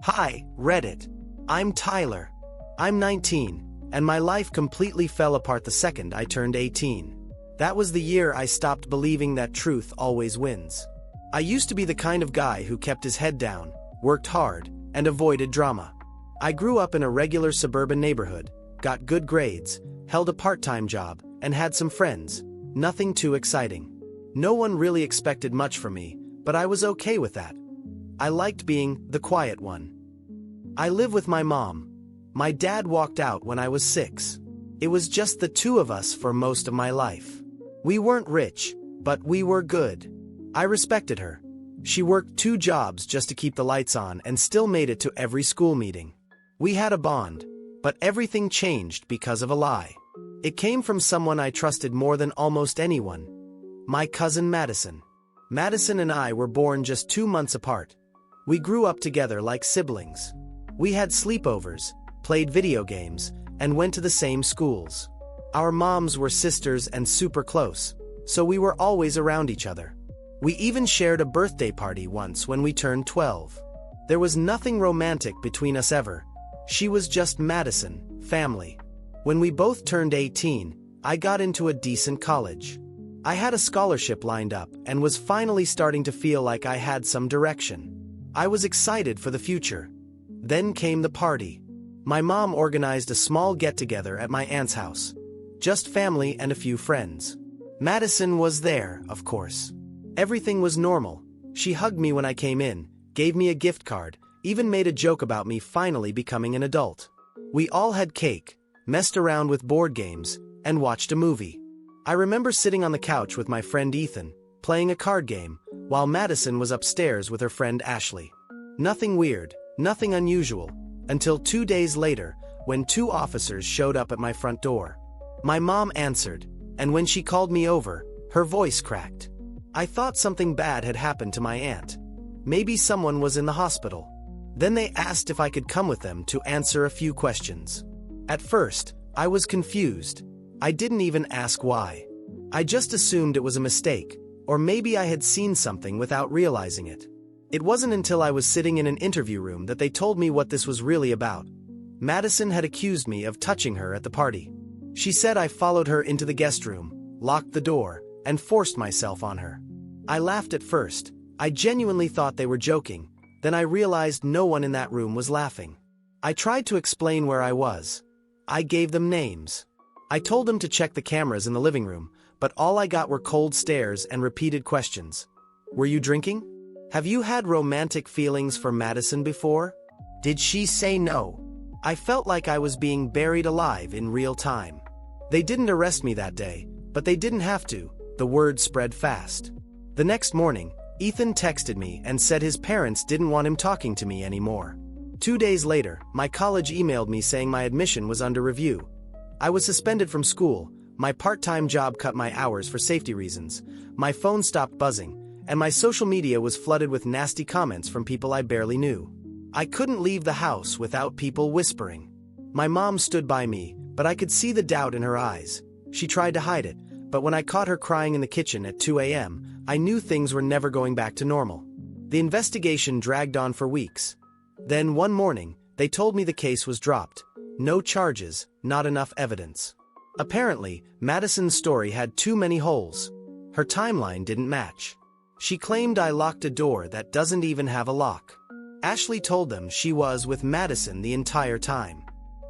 Hi, Reddit. I'm Tyler. I'm 19, and my life completely fell apart the second I turned 18. That was the year I stopped believing that truth always wins. I used to be the kind of guy who kept his head down, worked hard, and avoided drama. I grew up in a regular suburban neighborhood, got good grades, held a part-time job, and had some friends. Nothing too exciting. No one really expected much from me, but I was okay with that. I liked being the quiet one. I live with my mom. My dad walked out when I was 6. It was just the two of us for most of my life. We weren't rich, but we were good. I respected her. She worked 2 jobs just to keep the lights on and still made it to every school meeting. We had a bond, but everything changed because of a lie. It came from someone I trusted more than almost anyone. My cousin Madison. Madison and I were born just 2 months apart. We grew up together like siblings. We had sleepovers, played video games, and went to the same schools. Our moms were sisters and super close, so we were always around each other. We even shared a birthday party once when we turned 12. There was nothing romantic between us ever. She was just Madison, family. When we both turned 18, I got into a decent college. I had a scholarship lined up and was finally starting to feel like I had some direction. I was excited for the future. Then came the party. My mom organized a small get-together at my aunt's house. Just family and a few friends. Madison was there, of course. Everything was normal. She hugged me when I came in, gave me a gift card, even made a joke about me finally becoming an adult. We all had cake, messed around with board games, and watched a movie. I remember sitting on the couch with my friend Ethan, playing a card game, while Madison was upstairs with her friend Ashley. Nothing weird, nothing unusual, until 2 days later, when 2 officers showed up at my front door. My mom answered, and when she called me over, her voice cracked. I thought something bad had happened to my aunt. Maybe someone was in the hospital. Then they asked if I could come with them to answer a few questions. At first, I was confused. I didn't even ask why. I just assumed it was a mistake, or maybe I had seen something without realizing it. It wasn't until I was sitting in an interview room that they told me what this was really about. Madison had accused me of touching her at the party. She said I followed her into the guest room, locked the door, and forced myself on her. I laughed at first. I genuinely thought they were joking. Then I realized no one in that room was laughing. I tried to explain where I was. I gave them names. I told them to check the cameras in the living room, but all I got were cold stares and repeated questions. Were you drinking? Have you had romantic feelings for Madison before? Did she say no? I felt like I was being buried alive in real time. They didn't arrest me that day, but they didn't have to. The word spread fast. The next morning, Ethan texted me and said his parents didn't want him talking to me anymore. 2 days later, my college emailed me saying my admission was under review. I was suspended from school, my part-time job cut my hours for safety reasons, my phone stopped buzzing, and my social media was flooded with nasty comments from people I barely knew. I couldn't leave the house without people whispering. My mom stood by me, but I could see the doubt in her eyes. She tried to hide it, but when I caught her crying in the kitchen at 2 a.m., I knew things were never going back to normal. The investigation dragged on for weeks. Then one morning, they told me the case was dropped. No charges, not enough evidence. Apparently, Madison's story had too many holes. Her timeline didn't match. She claimed I locked a door that doesn't even have a lock. Ashley told them she was with Madison the entire time.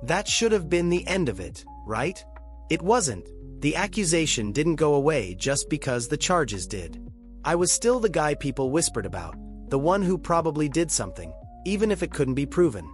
That should have been the end of it, right? It wasn't. The accusation didn't go away just because the charges did. I was still the guy people whispered about, the one who probably did something, even if it couldn't be proven.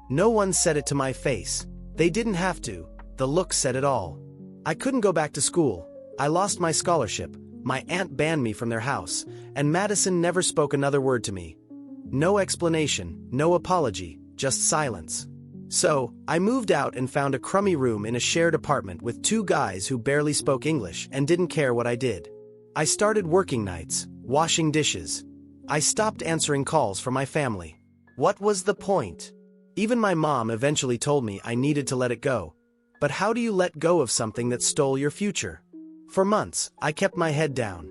No one said it to my face. They didn't have to. The look said it all. I couldn't go back to school. I lost my scholarship. My aunt banned me from their house, and Madison never spoke another word to me. No explanation, no apology, just silence. So, I moved out and found a crummy room in a shared apartment with 2 guys who barely spoke English and didn't care what I did. I started working nights, washing dishes. I stopped answering calls from my family. What was the point? Even my mom eventually told me I needed to let it go. But how do you let go of something that stole your future? For months, I kept my head down.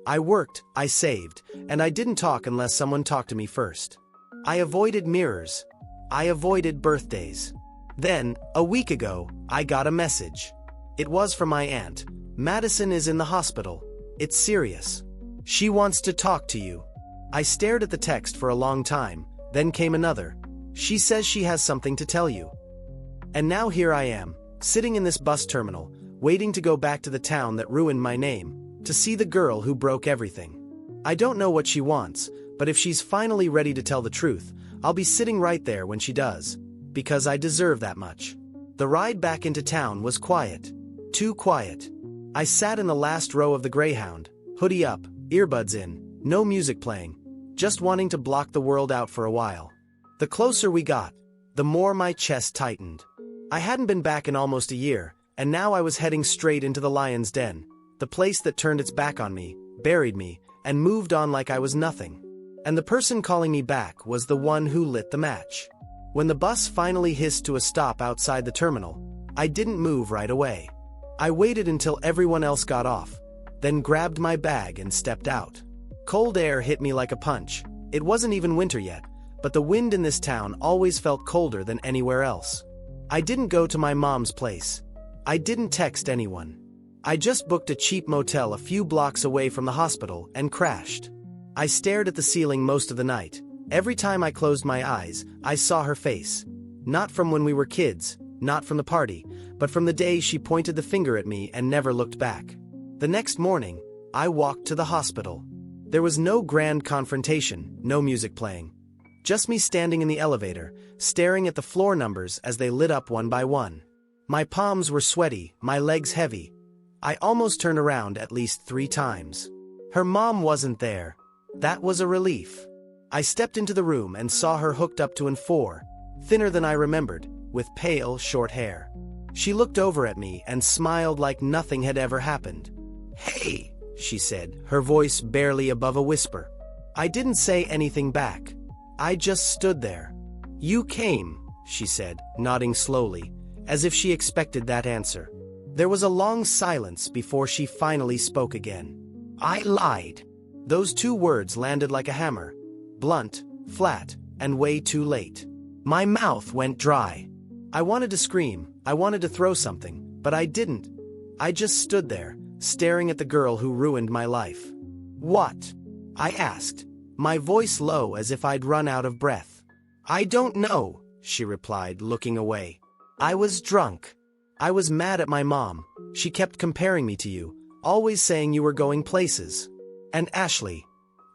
I worked, I saved, and I didn't talk unless someone talked to me first. I avoided mirrors, I avoided birthdays. Then, a week ago, I got a message. It was from my aunt. Madison is in the hospital. It's serious. She wants to talk to you. I stared at the text for a long time, then came another. She says she has something to tell you. And now here I am, sitting in this bus terminal, waiting to go back to the town that ruined my name, to see the girl who broke everything. I don't know what she wants, but if she's finally ready to tell the truth, I'll be sitting right there when she does, because I deserve that much. The ride back into town was quiet. Too quiet. I sat in the last row of the Greyhound, hoodie up, earbuds in, no music playing, just wanting to block the world out for a while. The closer we got, the more my chest tightened. I hadn't been back in almost a year, and now I was heading straight into the lion's den, the place that turned its back on me, buried me, and moved on like I was nothing. And the person calling me back was the one who lit the match. When the bus finally hissed to a stop outside the terminal, I didn't move right away. I waited until everyone else got off, then grabbed my bag and stepped out. Cold air hit me like a punch. It wasn't even winter yet, but the wind in this town always felt colder than anywhere else. I didn't go to my mom's place. I didn't text anyone. I just booked a cheap motel a few blocks away from the hospital and crashed. I stared at the ceiling most of the night. Every time I closed my eyes, I saw her face. Not from when we were kids, not from the party, but from the day she pointed the finger at me and never looked back. The next morning, I walked to the hospital. There was no grand confrontation, no music playing. Just me standing in the elevator, staring at the floor numbers as they lit up one by one. My palms were sweaty, my legs heavy. I almost turned around at least 3 times. Her mom wasn't there. That was a relief. I stepped into the room and saw her hooked up to an 4, thinner than I remembered, with pale, short hair. She looked over at me and smiled like nothing had ever happened. "Hey," she said, her voice barely above a whisper. I didn't say anything back. I just stood there. "You came," she said, nodding slowly, as if she expected that answer. There was a long silence before she finally spoke again. "I lied." Those 2 words landed like a hammer. Blunt, flat, and way too late. My mouth went dry. I wanted to scream, I wanted to throw something, but I didn't. I just stood there, staring at the girl who ruined my life. "What?" I asked, my voice low as if I'd run out of breath. "I don't know," she replied, looking away. "I was drunk. I was mad at my mom. She kept comparing me to you, always saying you were going places. And Ashley.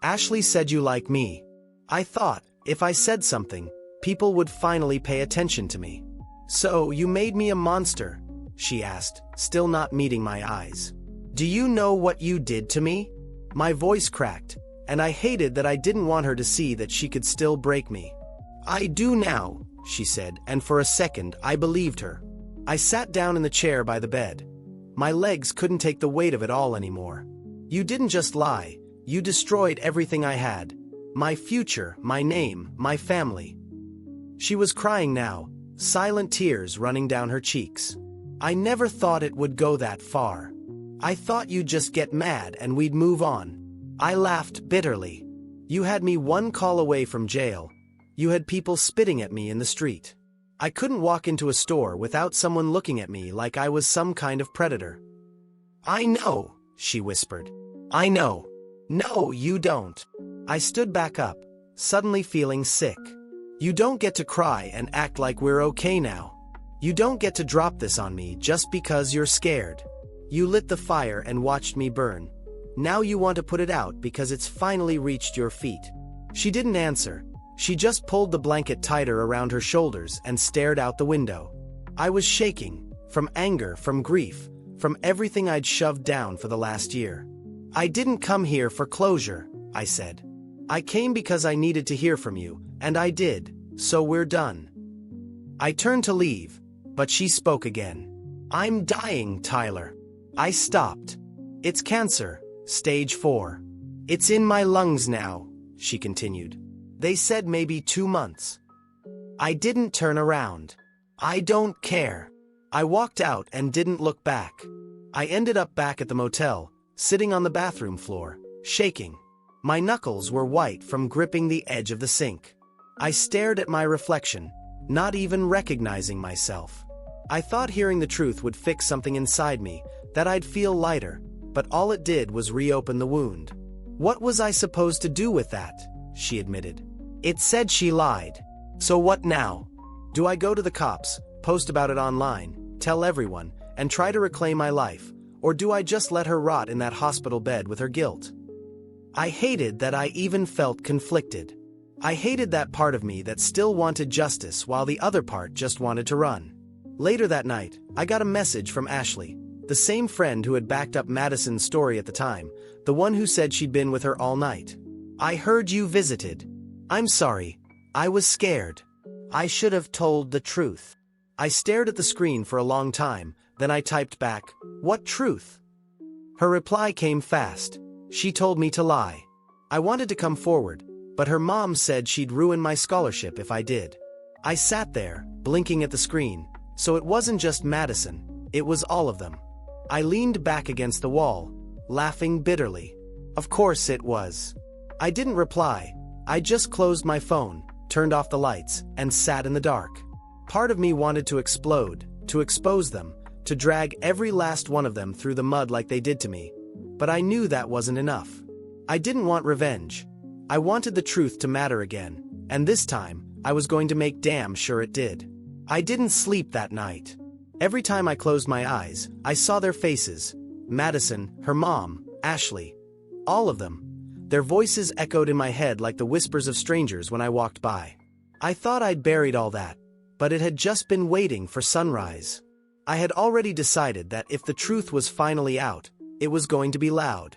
Ashley said you like me. I thought, if I said something, people would finally pay attention to me. So you made me a monster?" she asked, still not meeting my eyes. "Do you know what you did to me?" My voice cracked, and I hated that I didn't want her to see that she could still break me. "I do now," she said, and for a second I believed her. I sat down in the chair by the bed. My legs couldn't take the weight of it all anymore. "You didn't just lie, you destroyed everything I had. My future, my name, my family." She was crying now, silent tears running down her cheeks. "I never thought it would go that far. I thought you'd just get mad and we'd move on." I laughed bitterly. "You had me 1 call away from jail. You had people spitting at me in the street. I couldn't walk into a store without someone looking at me like I was some kind of predator." "I know," she whispered. "I know." "No, you don't." I stood back up, suddenly feeling sick. "You don't get to cry and act like we're okay now. You don't get to drop this on me just because you're scared. You lit the fire and watched me burn. Now you want to put it out because it's finally reached your feet." She didn't answer. She just pulled the blanket tighter around her shoulders and stared out the window. I was shaking, from anger, from grief, from everything I'd shoved down for the last year. "I didn't come here for closure," I said. "I came because I needed to hear from you, and I did, so we're done." I turned to leave, but she spoke again. "I'm dying, Tyler." I stopped. "It's cancer, stage 4. It's in my lungs now," she continued. "They said maybe 2 months." I didn't turn around. "I don't care." I walked out and didn't look back. I ended up back at the motel, sitting on the bathroom floor, shaking. My knuckles were white from gripping the edge of the sink. I stared at my reflection, not even recognizing myself. I thought hearing the truth would fix something inside me, that I'd feel lighter, but all it did was reopen the wound. What was I supposed to do with that? She admitted. It said she lied. So what now? Do I go to the cops, post about it online, tell everyone, and try to reclaim my life, or do I just let her rot in that hospital bed with her guilt? I hated that I even felt conflicted. I hated that part of me that still wanted justice while the other part just wanted to run. Later that night, I got a message from Ashley, the same friend who had backed up Madison's story at the time, the one who said she'd been with her all night. I heard you visited. I'm sorry. I was scared. I should have told the truth. I stared at the screen for a long time, then I typed back, "What truth?" Her reply came fast. She told me to lie. I wanted to come forward, but her mom said she'd ruin my scholarship if I did. I sat there, blinking at the screen, so it wasn't just Madison, it was all of them. I leaned back against the wall, laughing bitterly. Of course it was. I didn't reply. I just closed my phone, turned off the lights, and sat in the dark. Part of me wanted to explode, to expose them, to drag every last one of them through the mud like they did to me. But I knew that wasn't enough. I didn't want revenge. I wanted the truth to matter again, and this time, I was going to make damn sure it did. I didn't sleep that night. Every time I closed my eyes, I saw their faces. Madison, her mom, Ashley. All of them. Their voices echoed in my head like the whispers of strangers when I walked by. I thought I'd buried all that, but it had just been waiting for sunrise. I had already decided that if the truth was finally out, it was going to be loud.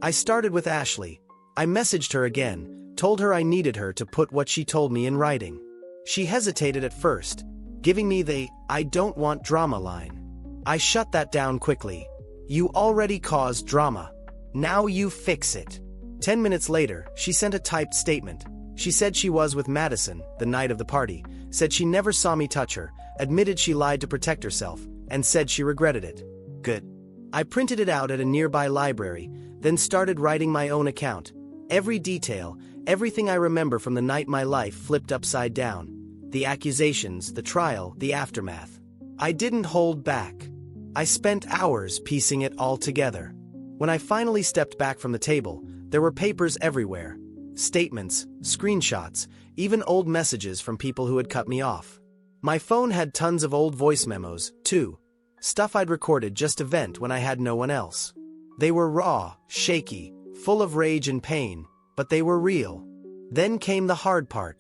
I started with Ashley. I messaged her again, told her I needed her to put what she told me in writing. She hesitated at first, giving me the "I don't want drama" line. I shut that down quickly. You already caused drama. Now you fix it. 10 minutes later, she sent a typed statement. She said she was with Madison the night of the party, said she never saw me touch her, admitted she lied to protect herself, and said she regretted it. Good. I printed it out at a nearby library, then started writing my own account. Every detail, everything I remember from the night my life flipped upside down. The accusations, the trial, the aftermath. I didn't hold back. I spent hours piecing it all together. When I finally stepped back from the table, there were papers everywhere. Statements, screenshots, even old messages from people who had cut me off. My phone had tons of old voice memos, too. Stuff I'd recorded just to vent when I had no one else. They were raw, shaky, full of rage and pain, but they were real. Then came the hard part.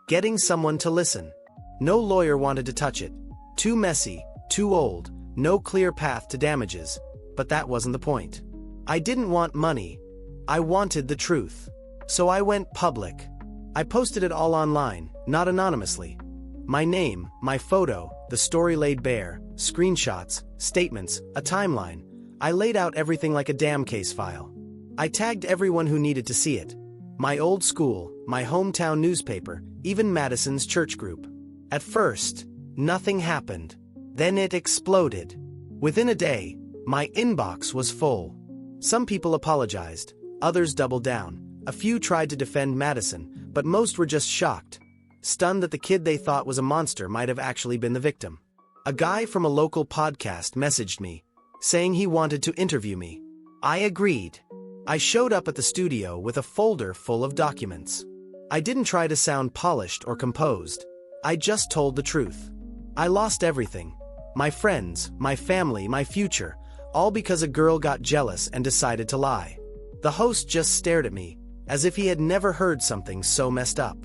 Getting someone to listen. No lawyer wanted to touch it. Too messy, too old, no clear path to damages. But that wasn't the point. I didn't want money. I wanted the truth. So I went public. I posted it all online, not anonymously. My name, my photo, the story laid bare, screenshots, statements, a timeline. I laid out everything like a damn case file. I tagged everyone who needed to see it. My old school, my hometown newspaper, even Madison's church group. At first, nothing happened. Then it exploded. Within a day, my inbox was full. Some people apologized, others doubled down. A few tried to defend Madison, but most were just shocked. Stunned that the kid they thought was a monster might have actually been the victim. A guy from a local podcast messaged me, saying he wanted to interview me. I agreed. I showed up at the studio with a folder full of documents. I didn't try to sound polished or composed. I just told the truth. I lost everything. My friends, my family, my future, all because a girl got jealous and decided to lie. The host just stared at me, as if he had never heard something so messed up.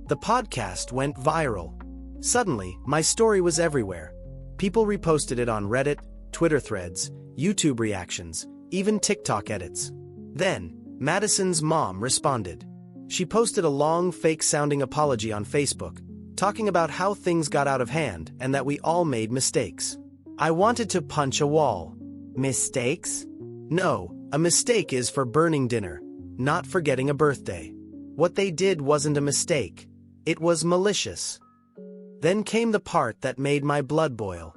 The podcast went viral. Suddenly, my story was everywhere. People reposted it on Reddit, Twitter threads, YouTube reactions, even TikTok edits. Then, Madison's mom responded. She posted a long, fake-sounding apology on Facebook, talking about how things got out of hand and that we all made mistakes. I wanted to punch a wall. Mistakes? No, a mistake is for burning dinner, not forgetting a birthday. What they did wasn't a mistake. It was malicious. Then came the part that made my blood boil.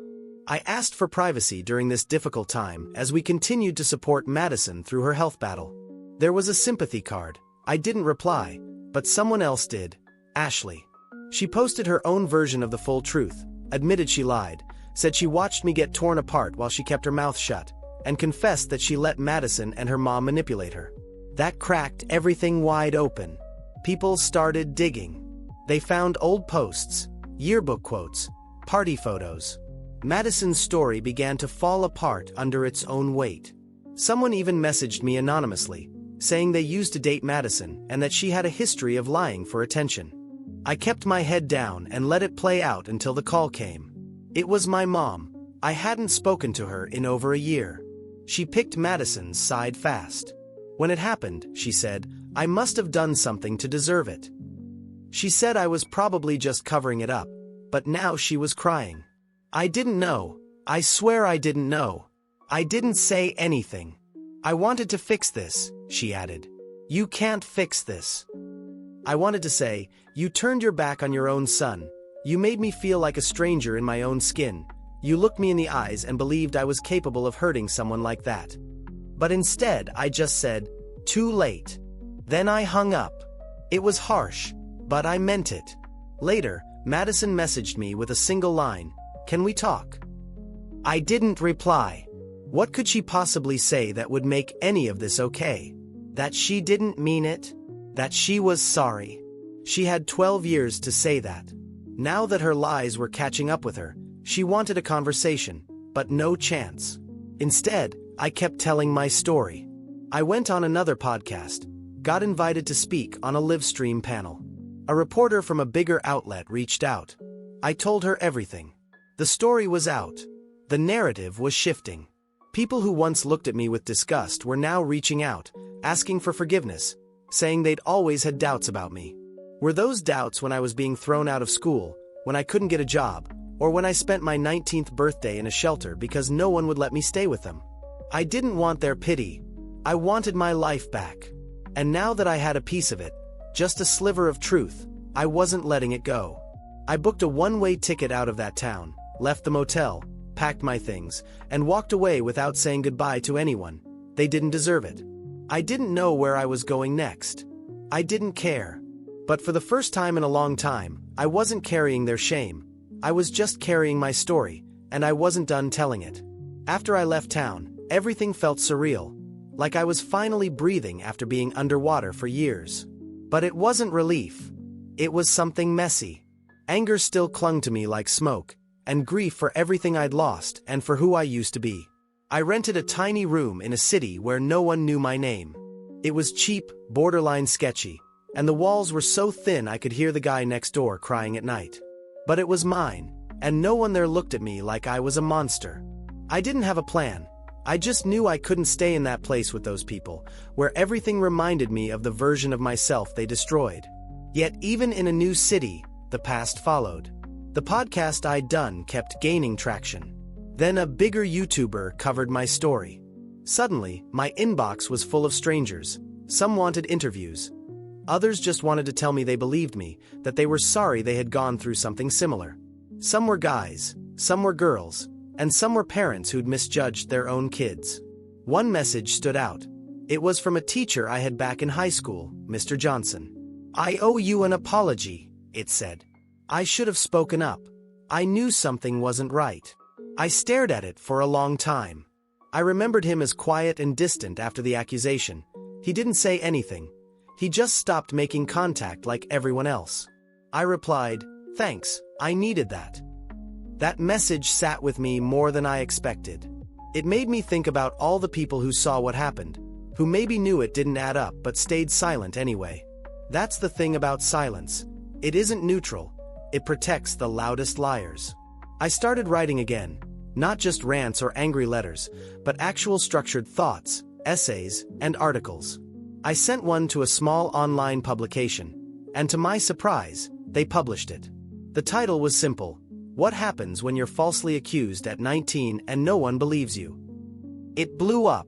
I asked for privacy during this difficult time as we continued to support Madison through her health battle. There was a sympathy card. I didn't reply, but someone else did. Ashley. She posted her own version of the full truth, admitted she lied, said she watched me get torn apart while she kept her mouth shut, and confessed that she let Madison and her mom manipulate her. That cracked everything wide open. People started digging. They found old posts, yearbook quotes, party photos. Madison's story began to fall apart under its own weight. Someone even messaged me anonymously, saying they used to date Madison and that she had a history of lying for attention. I kept my head down and let it play out until the call came. It was my mom. I hadn't spoken to her in over a year. She picked Madison's side fast. When it happened, she said, I must have done something to deserve it. She said I was probably just covering it up, but now she was crying. I didn't know. I swear I didn't know. I didn't say anything. I wanted to fix this, she added. You can't fix this. I wanted to say, you turned your back on your own son. You made me feel like a stranger in my own skin. You looked me in the eyes and believed I was capable of hurting someone like that. But instead, I just said, too late. Then I hung up. It was harsh, but I meant it. Later, Madison messaged me with a single line, can we talk? I didn't reply. What could she possibly say that would make any of this okay? That she didn't mean it? That she was sorry? She had 12 years to say that. Now that her lies were catching up with her, she wanted a conversation, but no chance. Instead, I kept telling my story. I went on another podcast, got invited to speak on a live stream panel. A reporter from a bigger outlet reached out. I told her everything. The story was out. The narrative was shifting. People who once looked at me with disgust were now reaching out, asking for forgiveness, saying they'd always had doubts about me. Were those doubts when I was being thrown out of school, when I couldn't get a job, or when I spent my 19th birthday in a shelter because no one would let me stay with them? I didn't want their pity. I wanted my life back. And now that I had a piece of it, just a sliver of truth, I wasn't letting it go. I booked a one-way ticket out of that town, left the motel, packed my things, and walked away without saying goodbye to anyone. They didn't deserve it. I didn't know where I was going next. I didn't care. But for the first time in a long time, I wasn't carrying their shame. I was just carrying my story, and I wasn't done telling it. After I left town, everything felt surreal, like I was finally breathing after being underwater for years. But it wasn't relief. It was something messy. Anger still clung to me like smoke, and grief for everything I'd lost and for who I used to be. I rented a tiny room in a city where no one knew my name. It was cheap, borderline sketchy, and the walls were so thin I could hear the guy next door crying at night. But it was mine, and no one there looked at me like I was a monster. I didn't have a plan. I just knew I couldn't stay in that place with those people, where everything reminded me of the version of myself they destroyed. Yet even in a new city, the past followed. The podcast I'd done kept gaining traction. Then a bigger YouTuber covered my story. Suddenly, my inbox was full of strangers. Some wanted interviews. Others just wanted to tell me they believed me, that they were sorry they had gone through something similar. Some were guys, some were girls, and some were parents who'd misjudged their own kids. One message stood out. It was from a teacher I had back in high school, Mr. Johnson. I owe you an apology, it said. I should have spoken up. I knew something wasn't right. I stared at it for a long time. I remembered him as quiet and distant after the accusation. He didn't say anything. He just stopped making contact like everyone else. I replied, thanks, I needed that. That message sat with me more than I expected. It made me think about all the people who saw what happened, who maybe knew it didn't add up but stayed silent anyway. That's the thing about silence. It isn't neutral. It protects the loudest liars. I started writing again, not just rants or angry letters, but actual structured thoughts, essays, and articles. I sent one to a small online publication, and to my surprise, they published it. The title was simple: What Happens When You're Falsely Accused at 19 and No One Believes You? It blew up.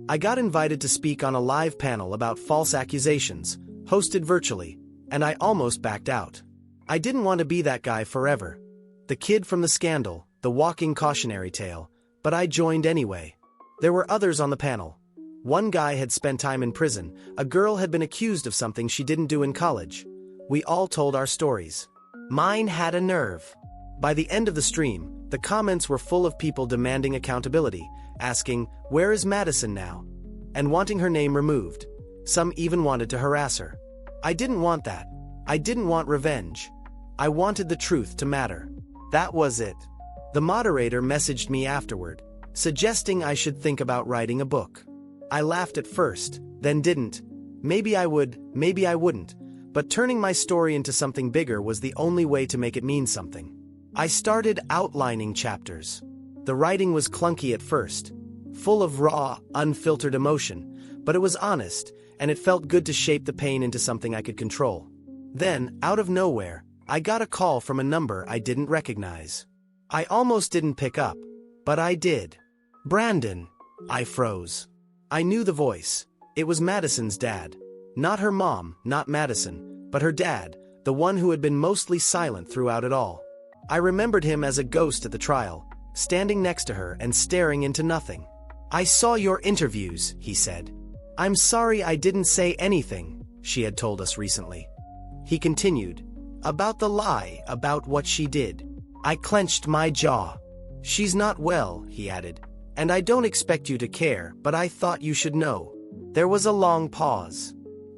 I got invited to speak on a live panel about false accusations, hosted virtually, and I almost backed out. I didn't want to be that guy forever. The kid from the scandal, the walking cautionary tale, but I joined anyway. There were others on the panel. One guy had spent time in prison, a girl had been accused of something she didn't do in college. We all told our stories. Mine had a nerve. By the end of the stream, the comments were full of people demanding accountability, asking, "Where is Madison now?" and wanting her name removed. Some even wanted to harass her. I didn't want that. I didn't want revenge. I wanted the truth to matter. That was it. The moderator messaged me afterward, suggesting I should think about writing a book. I laughed at first, then didn't. Maybe I would, maybe I wouldn't, but turning my story into something bigger was the only way to make it mean something. I started outlining chapters. The writing was clunky at first, full of raw, unfiltered emotion, but it was honest, and it felt good to shape the pain into something I could control. Then, out of nowhere, I got a call from a number I didn't recognize. I almost didn't pick up, but I did. "Brandon." I froze. I knew the voice. It was Madison's dad. Not her mom, not Madison, but her dad, the one who had been mostly silent throughout it all. I remembered him as a ghost at the trial, standing next to her and staring into nothing. "I saw your interviews," he said. "I'm sorry I didn't say anything," she had told us recently. He continued, "About the lie, about what she did." I clenched my jaw. "She's not well," he added, "and I don't expect you to care, but I thought you should know." There was a long pause.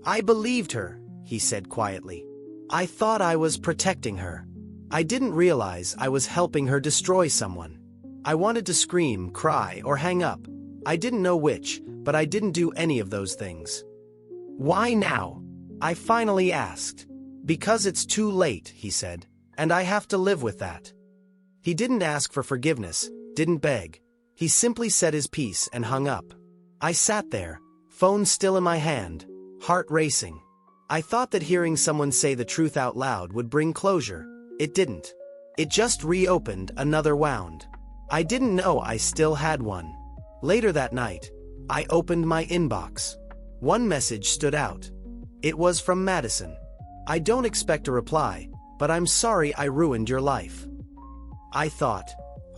"I believed her," he said quietly. "I thought I was protecting her. I didn't realize I was helping her destroy someone." I wanted to scream, cry, or hang up. I didn't know which, but I didn't do any of those things. "Why now?" I finally asked. "Because it's too late," he said, "and I have to live with that." He didn't ask for forgiveness, didn't beg. He simply said his piece and hung up. I sat there, phone still in my hand, heart racing. I thought that hearing someone say the truth out loud would bring closure. It didn't. It just reopened another wound. I didn't know I still had one. Later that night, I opened my inbox. One message stood out. It was from Madison. "I don't expect a reply, but I'm sorry I ruined your life." I thought,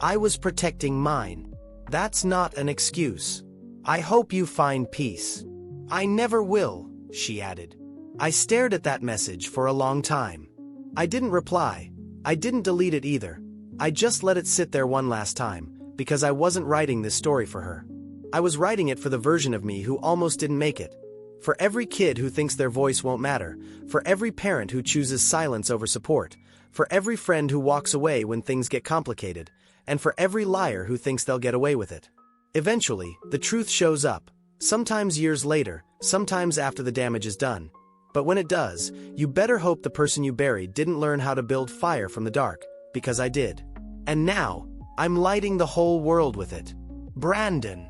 I was protecting mine. That's not an excuse. "I hope you find peace." "I never will," she added. I stared at that message for a long time. I didn't reply. I didn't delete it either. I just let it sit there one last time, because I wasn't writing this story for her. I was writing it for the version of me who almost didn't make it. For every kid who thinks their voice won't matter, for every parent who chooses silence over support, for every friend who walks away when things get complicated, and for every liar who thinks they'll get away with it. Eventually, the truth shows up, sometimes years later, sometimes after the damage is done. But when it does, you better hope the person you buried didn't learn how to build fire from the dark, because I did. And now, I'm lighting the whole world with it. Brandon.